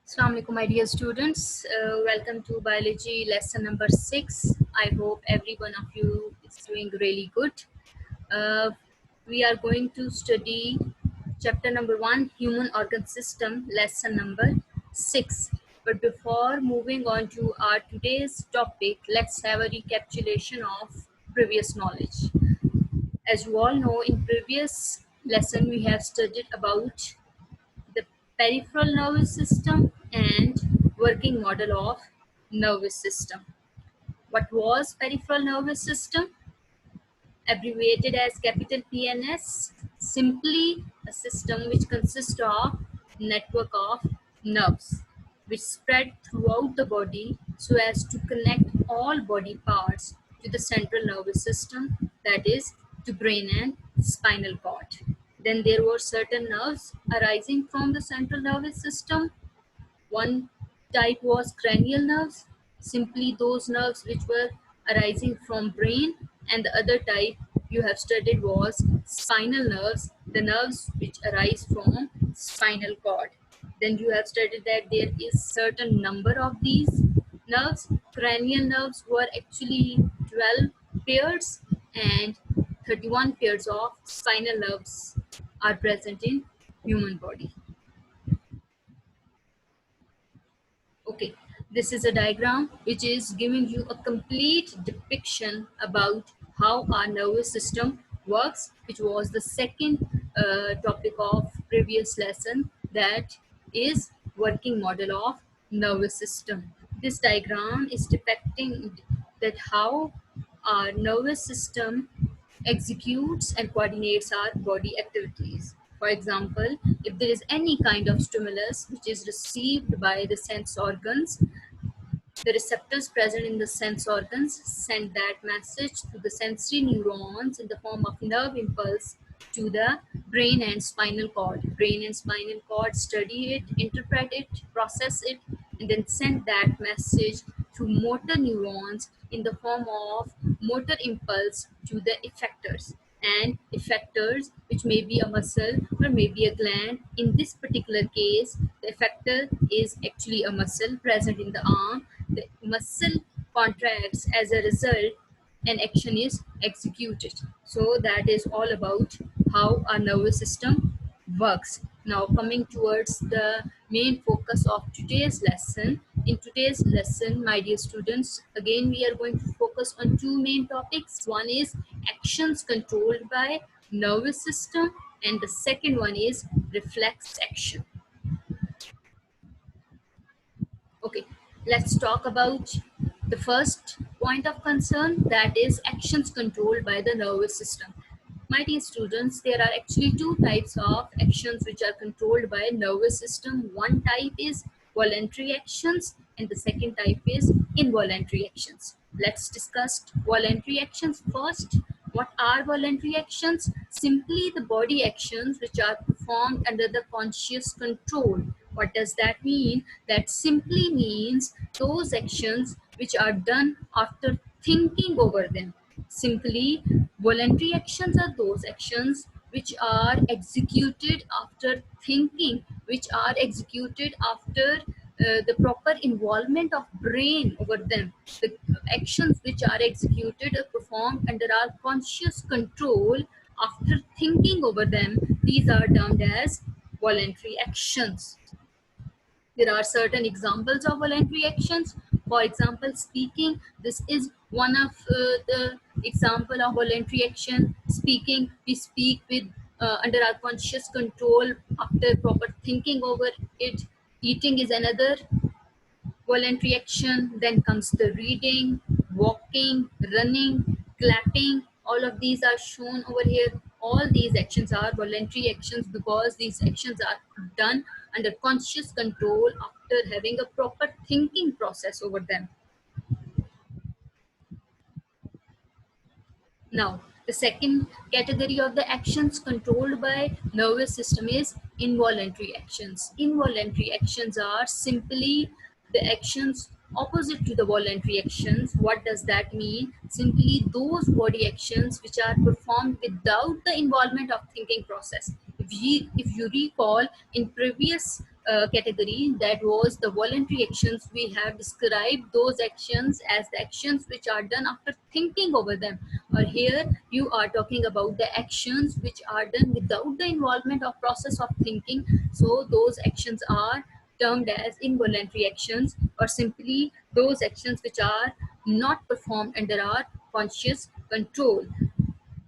Assalamu alaikum, my dear students. Welcome to biology lesson number 6. I hope every one of you is doing really good. Uh, we are going to study chapter number 1, human organ system, lesson number 6. But before moving on to our today's topic, let's have a recapitulation of previous knowledge. As you all know, in previous lesson we have studied about the peripheral nervous system and working model of nervous system. What was peripheral nervous system? Abbreviated as capital PNS, simply a system which consists of network of nerves which spread throughout the body so as to connect all body parts to the central nervous system, that is to brain and spinal cord. Then there were certain nerves arising from the central nervous system. One type was cranial nerves, simply those nerves which were arising from brain, and the other type you have studied was spinal nerves, the nerves which arise from spinal cord. Then you have studied that there is certain number of these nerves. Cranial nerves were actually 12 pairs and 31 pairs of spinal nerves are present in human body. Okay, this is a diagram which is giving you a complete depiction about how our nervous system works, which was the second topic of previous lesson, that is working model of nervous system. This diagram is depicting that how our nervous system executes and coordinates our body activities. For example, if there is any kind of stimulus which is received by the sense organs, the receptors present in the sense organs send that message to the sensory neurons in the form of nerve impulse to the brain and spinal cord. Brain and spinal cord study it, interpret it, process it, and then send that message through motor neurons in the form of motor impulse to the effectors. And effectors, which may be a muscle or maybe a gland. In this particular case, the effector is actually a muscle present in the arm. The muscle contracts, as a result an action is executed. So that is all about how our nervous system works. Now coming towards the main focus of today's lesson. In today's lesson, my dear students, again we are going to focus on two main topics. One is actions controlled by nervous system, and the second one is reflex action. Okay, let's talk about the first point of concern, that is actions controlled by the nervous system. My dear students, there are actually two types of actions which are controlled by nervous system. One type is voluntary actions and the second type is involuntary actions. Let's discuss voluntary actions first. What are voluntary actions? Simply the body actions which are performed under the conscious control. What does that mean? That simply means those actions which are done after thinking over them. Simply, voluntary actions are those actions which are executed after thinking, which are executed after the proper involvement of brain over them. The actions which are executed or performed under our conscious control after thinking over them, these are termed as voluntary actions. There are certain examples of voluntary actions. For example, speaking. This is one of the example of voluntary action. Speaking, we speak with under our conscious control after proper thinking over it. Eating is another voluntary action. Then comes the reading, walking, running, clapping. All of these are shown over here. All these actions are voluntary actions because these actions are done under conscious control after having a proper thinking process over them. Now, the second category of the actions controlled by nervous system is involuntary actions. Involuntary actions are simply the actions opposite to the voluntary actions. What does that mean? Simply those body actions which are performed without the involvement of thinking process. If you recall in previous category, that was the voluntary actions. We have described those actions as the actions which are done after thinking over them, or here you are talking about the actions which are done without the involvement of process of thinking. So those actions are termed as involuntary actions, or simply those actions which are not performed under our conscious control.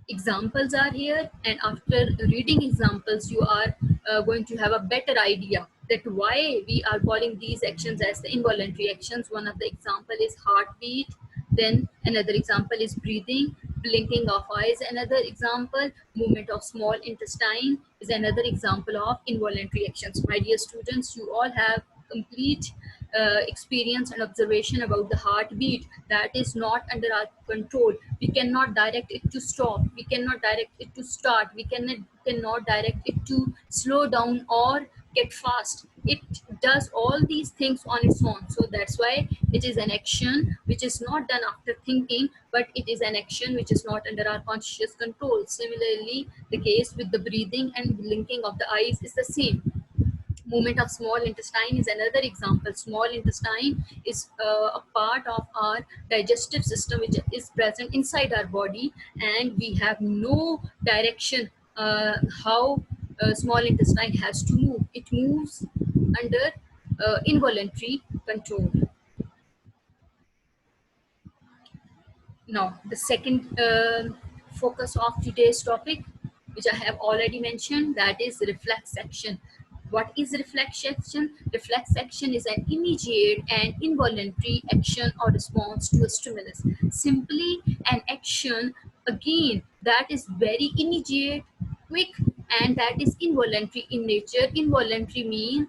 Examples are here, and after reading examples you are going to have a better idea that why we are calling these actions as the involuntary actions. One of the example is heartbeat, then another example is breathing, blinking of eyes, another example movement of small intestine is another example of involuntary actions. My dear students, you all have complete experience and observation about the heartbeat. That is not under our control. We cannot direct it to stop, we cannot direct it to start, we cannot direct it to slow down or get fast. It does all these things on its own. So that's why it is an action which is not done after thinking, but it is an action which is not under our conscious control. Similarly, the case with the breathing and blinking of the eyes is the same. Movement of small intestine is another example. Small intestine is a part of our digestive system which is present inside our body, and we have no direction how small intestine has to move. It moves under involuntary control. Now, the second focus of today's topic, which I have already mentioned, that is reflex action. What is reflex action? Reflex action is an immediate and involuntary action or response to a stimulus. Simply an action, again, that is very immediate, quick, and that is involuntary in nature. Involuntary means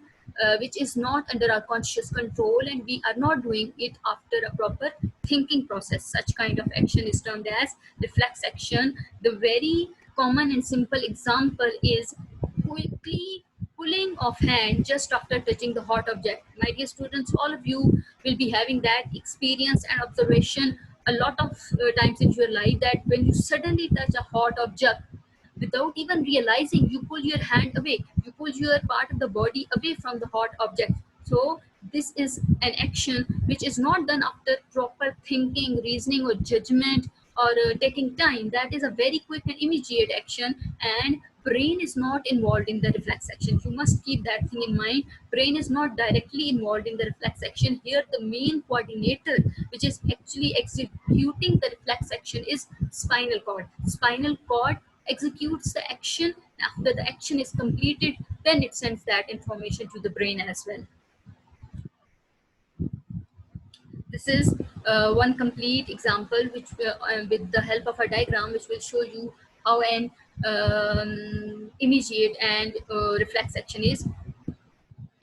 which is not under our conscious control, and we are not doing it after a proper thinking process. Such kind of action is termed as reflex action. The very common and simple example is quickly pulling of hand just after touching the hot object. My dear students, all of you will be having that experience and observation a lot of times in your life, that when you suddenly touch a hot object, without even realizing, you pull your hand away, you pull your part of the body away from the hot object. So this is an action which is not done after proper thinking, reasoning, or judgment, or taking time. That is a very quick and immediate action, and brain is not involved in the reflex action. You must keep that thing in mind. Brain is not directly involved in the reflex action. Here the main coordinator which is actually executing the reflex action is spinal cord. Spinal cord executes the action. After the action is completed, then it sends that information to the brain as well. This is one complete example which with the help of a diagram which will show you how an immediate and reflex action is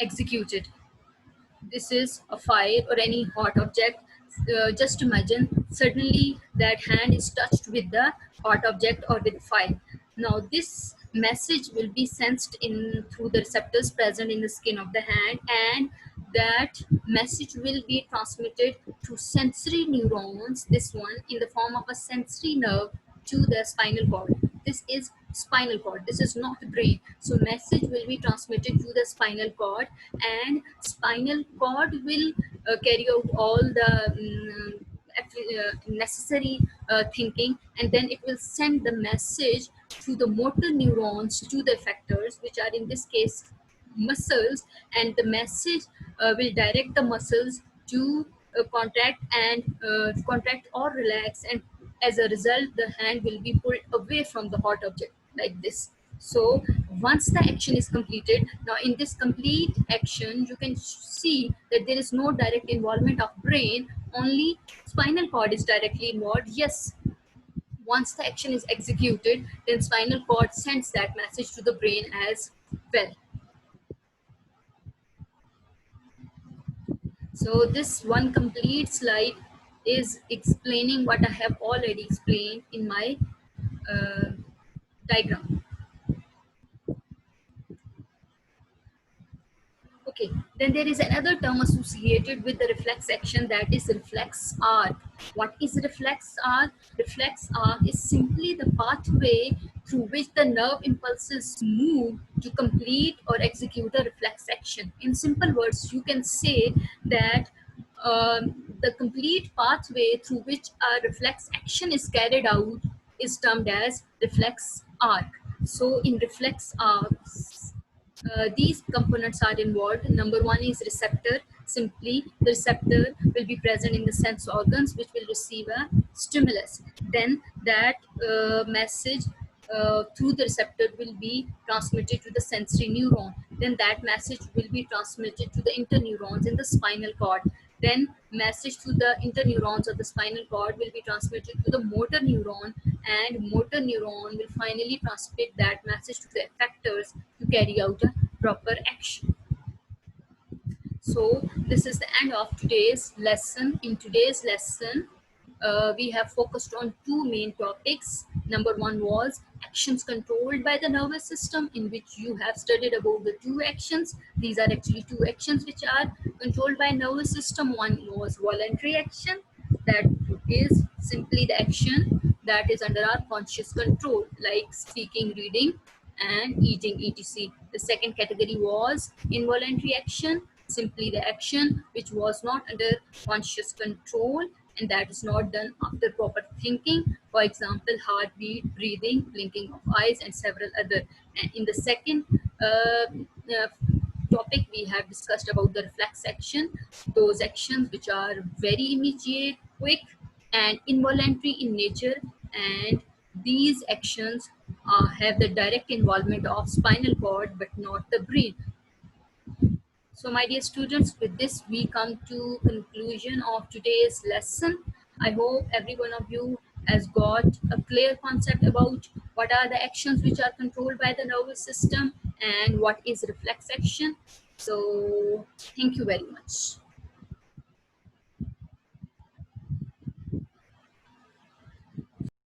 executed. This is a fire or any hot object. Just imagine suddenly that hand is touched with the hot object or with fire. Now this message will be sensed in through the receptors present in the skin of the hand, and that message will be transmitted to sensory neurons, this one in the form of a sensory nerve, to the spinal cord. This is spinal cord, this is not the brain. So message will be transmitted to the spinal cord, and spinal cord will carry out all the necessary thinking, and then it will send the message to the motor neurons, to the effectors, which are in this case muscles, and the message will direct the muscles to contract or relax, and as a result the hand will be pulled away from the hot object like this. So once the action is completed, now in this complete action you can see that there is no direct involvement of brain, only spinal cord is directly involved. Yes, once the action is executed, then spinal cord sends that message to the brain as well. So this one complete slide is explaining what I have already explained in my uh, diagram. Okay, then there is another term associated with the reflex action, that is reflex arc. What is reflex arc? Reflex arc is simply the pathway through which the nerve impulses move to complete or execute a reflex action. In simple words, you can say that the complete pathway through which a reflex action is carried out is termed as reflex arc. So, in reflex arcs, these components are involved. Number one is receptor. Simply, the receptor will be present in the sense organs, which will receive a stimulus. Then that message through the receptor will be transmitted to the sensory neuron. Then that message will be transmitted to the interneurons in the spinal cord. Then message to the interneurons of the spinal cord will be transmitted to the motor neuron, and motor neuron will finally transmit that message to the effectors to carry out a proper action. So this is the end of today's lesson. In today's lesson, we have focused on two main topics. Number one was actions controlled by the nervous system, in which you have studied about the two actions. These are actually two actions which are controlled by nervous system. One was voluntary action, that is simply the action that is under our conscious control, like speaking, reading, and eating, etc. The second category was involuntary action, simply the action which was not under conscious control, and that is not done after proper thinking. For example, heartbeat, breathing, blinking of eyes, and several other. And in the second topic, we have discussed about the reflex action, those actions which are very immediate, quick, and involuntary in nature, and these actions have the direct involvement of spinal cord but not the brain. So my dear students, with this we come to conclusion of today's lesson. I hope every one of you has got a clear concept about what are the actions which are controlled by the nervous system and what is reflex action. So thank you very much.